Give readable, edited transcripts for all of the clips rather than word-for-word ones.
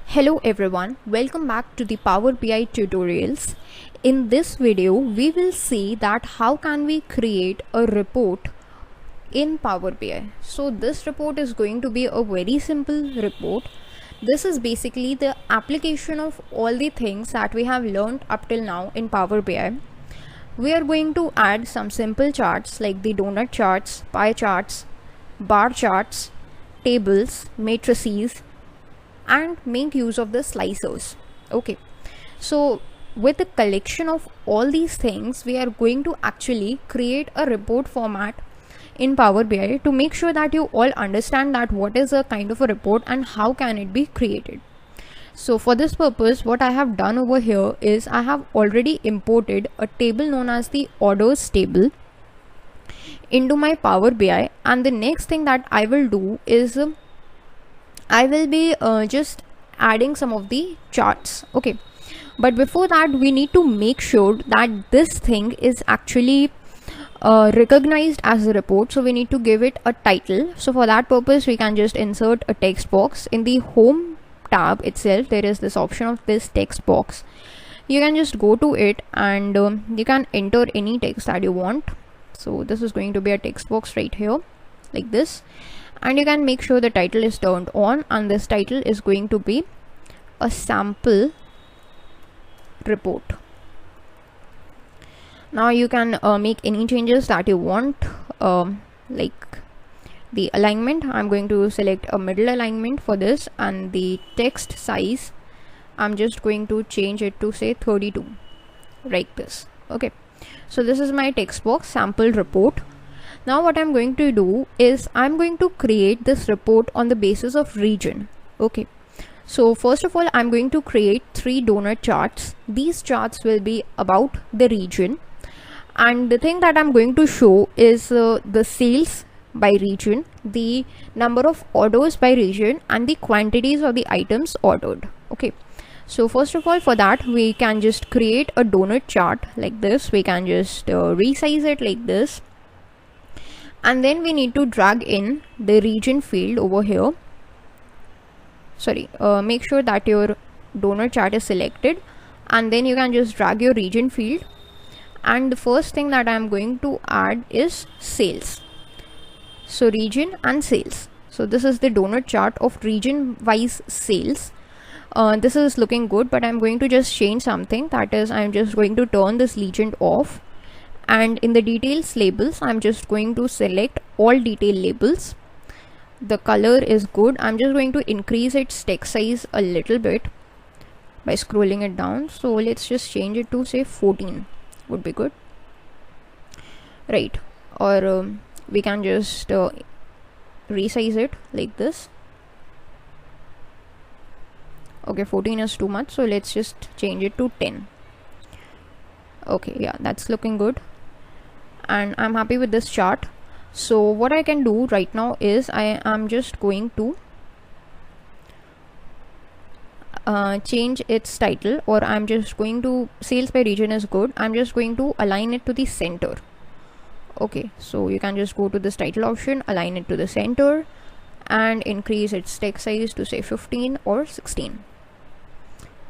Hello everyone, welcome back to the Power BI tutorials. In this video, we will see that how can we create a report in Power BI. So this report is going to be a very simple report. This is basically the application of all the things that we have learned up till now in Power BI. We are going to add some simple charts like the donut charts, pie charts, bar charts, tables, matrices, and make use of the slicers. Okay, so with the collection of all these things, we are going to actually create a report format in Power BI to make sure that you all understand that what is a kind of a report and how can it be created. So for this purpose, what I have done over here is I have already imported a table known as the orders table into my Power BI, and the next thing that I will do is I will be just adding some of the charts. Okay, but before that we need to make sure that this thing is actually recognized as a report, so we need to give it a title. So for that purpose, we can just insert a text box. In the home tab itself, there is this option of this text box. You can just go to it and you can enter any text that you want. So this is going to be a text box right here like this, and you can make sure the title is turned on, and this title is going to be a sample report. Now you can make any changes that you want, like the alignment. I'm going to select a middle alignment for this, and the text size I'm just going to change it to say 32 like this. Okay, so this is my text box sample report. Now what I'm going to do is I'm going to create this report on the basis of region. Okay, so first of all, I'm going to create 3 donut charts. These charts will be about the region, and the thing that I'm going to show is the sales by region, the number of orders by region, and the quantities of the items ordered. Okay, so first of all, for that we can just create a donut chart like this. We can just resize it like this, and then we need to drag in the region field over here. Make sure that your donut chart is selected, and then you can just drag your region field, and the first thing that I am going to add is sales. So region and sales. So this is the donut chart of region wise sales. This is looking good, but I'm going to just change something. That is, I'm just going to turn this legend off, and in the details labels, I'm just going to select all detail labels. The color is good. I'm just going to increase its text size a little bit by scrolling it down. So let's just change it to say 14 would be good, right? Or we can just resize it like this. Okay, 14 is too much, so let's just change it to 10. Okay, yeah, that's looking good, and I'm happy with this chart. So what I can do right now is I am just going to change its title, or I'm just going to, sales by region is good, I'm just going to align it to the center. Okay, so you can just go to this title option, align it to the center, and increase its text size to say 15 or 16.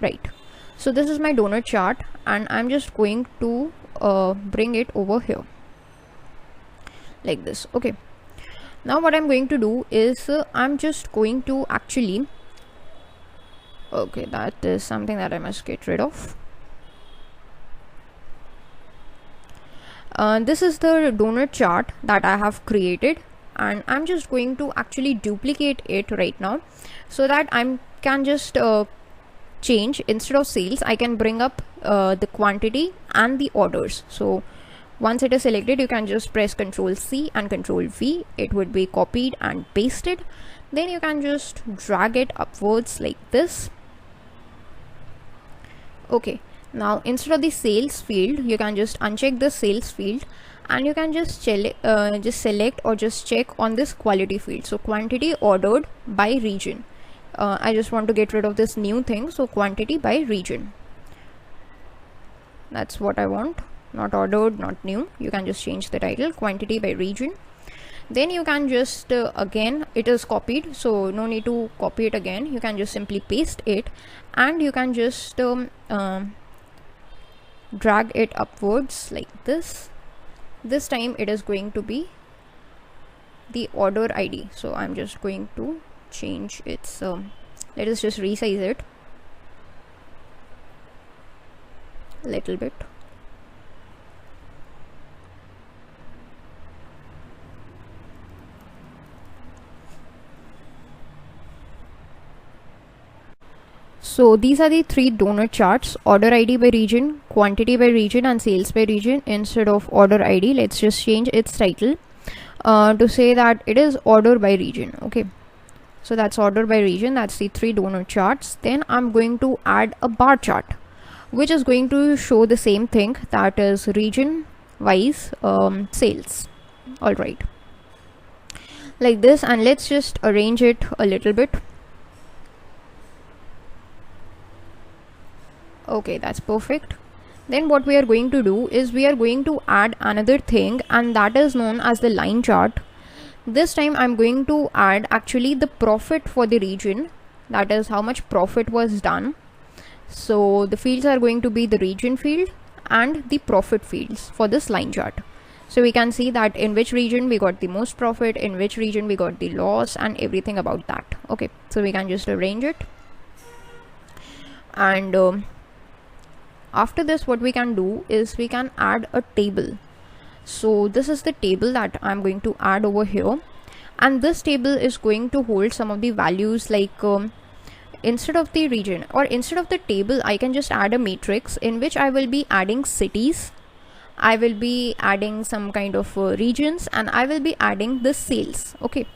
Right, so this is my donut chart, and I'm just going to bring it over here like this. Okay, now what I'm going to do is I'm just going to actually, okay, that is something that I must get rid of. This is the donut chart that I have created, and I'm just going to actually duplicate it right now, so that I can just change, instead of sales I can bring up the quantity and the orders. So once it is selected, you can just press Ctrl C and Ctrl V. It would be copied and pasted. Then you can just drag it upwards like this. Okay, now instead of the sales field, you can just uncheck the sales field, and you can just select or just check on this quality field. So quantity ordered by region. I just want to get rid of this new thing, so quantity by region. That's what I want, not ordered, not new. You can just change the title, quantity by region. Then you can just again, it is copied, so no need to copy it again. You can just simply paste it, and you can just drag it upwards like this. This time it is going to be the order ID, so I'm just going to change its let us just resize it a little bit. So these are the three donut charts: order ID by region, quantity by region, and sales by region. Instead of order ID, let's just change its title to say that it is order by region. Okay, so that's order by region. That's the three donut charts. Then I'm going to add a bar chart, which is going to show the same thing, that is region wise sales. All right, like this, and let's just arrange it a little bit. Okay, that's perfect. Then what we are going to do is we are going to add another thing, and that is known as the line chart. This time I'm going to add actually the profit for the region, that is how much profit was done. So the fields are going to be the region field and the profit fields for this line chart. So we can see that in which region we got the most profit, in which region we got the loss, and everything about that. Okay, so we can just arrange it. And after this, what we can do is we can add a table. So this is the table that I'm going to add over here, and this table is going to hold some of the values, like instead of the region or instead of the table, I can just add a matrix in which I will be adding cities, I will be adding some kind of regions, and I will be adding the sales. Okay,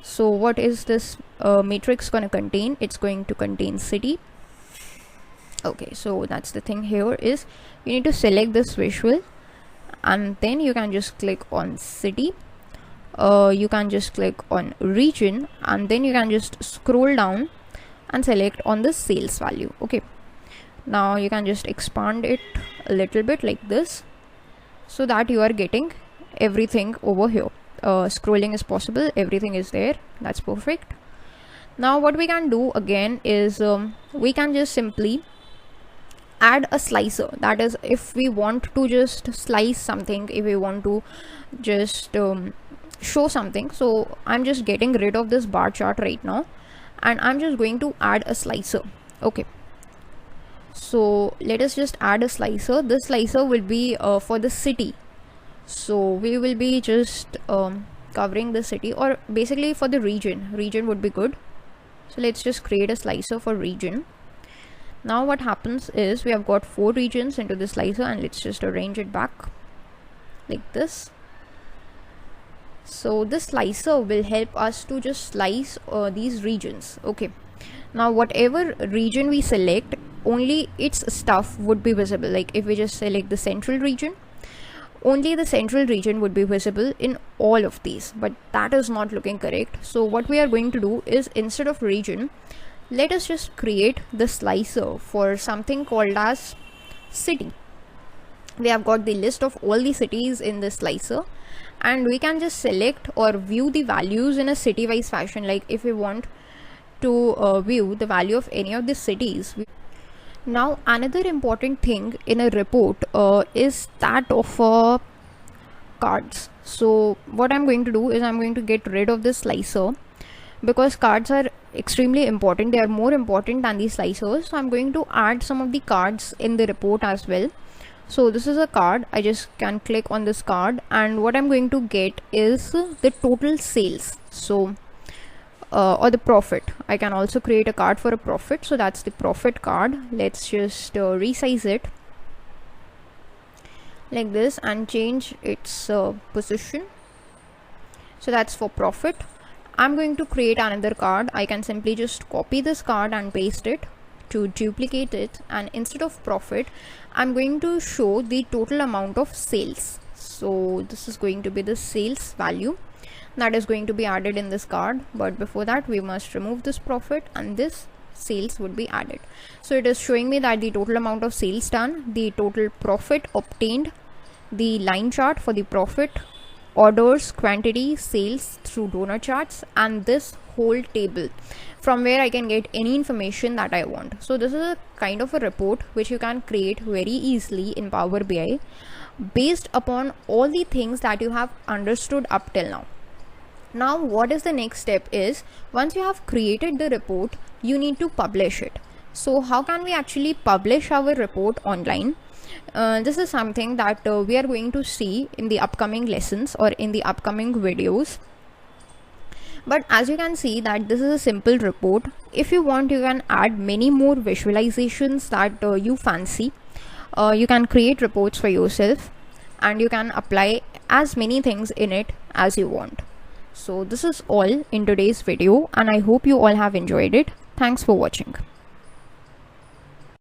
so what is this matrix going to contain? It's going to contain city. Okay, so that's the thing here is you need to select this visual, and then you can just click on city, you can just click on region, and then you can just scroll down and select on the sales value. Okay, now you can just expand it a little bit like this, so that you are getting everything over here. Scrolling is possible, everything is there. That's perfect. Now what we can do again is we can just simply add a slicer. That is, if we want to just slice something, if we want to just show something. So I'm just getting rid of this bar chart right now, and I'm just going to add a slicer. Okay, so let us just add a slicer. This slicer will be for the city, so we will be just covering the city, or basically for the region would be good. So let's just create a slicer for region. Now what happens is we have got 4 regions into the slicer, and let's just arrange it back like this. So this slicer will help us to just slice these regions. Okay, now whatever region we select, only its stuff would be visible. Like if we just select the central region, only the central region would be visible in all of these, but that is not looking correct. So what we are going to do is, instead of region, let us just create the slicer for something called as city. We have got the list of all the cities in the slicer, and we can just select or view the values in a city wise fashion. Like if we want to view the value of any of the cities. Now another important thing in a report is that of cards. So what I'm going to do is I'm going to get rid of this slicer, because cards are extremely important. They are more important than the slicers. So I'm going to add some of the cards in the report as well. So this is a card. I just can click on this card, and what I'm going to get is the total sales. So or the profit. I can also create a card for a profit. So that's the profit card. Let's just resize it like this and change its position. So that's for profit. I'm going to create another card. I can simply just copy this card and paste it to duplicate it, and instead of profit, I'm going to show the total amount of sales. So this is going to be the sales value that is going to be added in this card, but before that we must remove this profit, and this sales would be added. So it is showing me that the total amount of sales done, the total profit obtained, the line chart for the profit, orders, quantity, sales through donor charts, and this whole table from where I can get any information that I want. So this is a kind of a report which you can create very easily in Power BI based upon all the things that you have understood up till now. Now what is the next step is, once you have created the report, you need to publish it. So how can we actually publish our report online? This is something that we are going to see in the upcoming lessons or in the upcoming videos. But as you can see that this is a simple report. If you want, you can add many more visualizations that you fancy. You can create reports for yourself and you can apply as many things in it as you want. So this is all in today's video, and I hope you all have enjoyed it. Thanks for watching.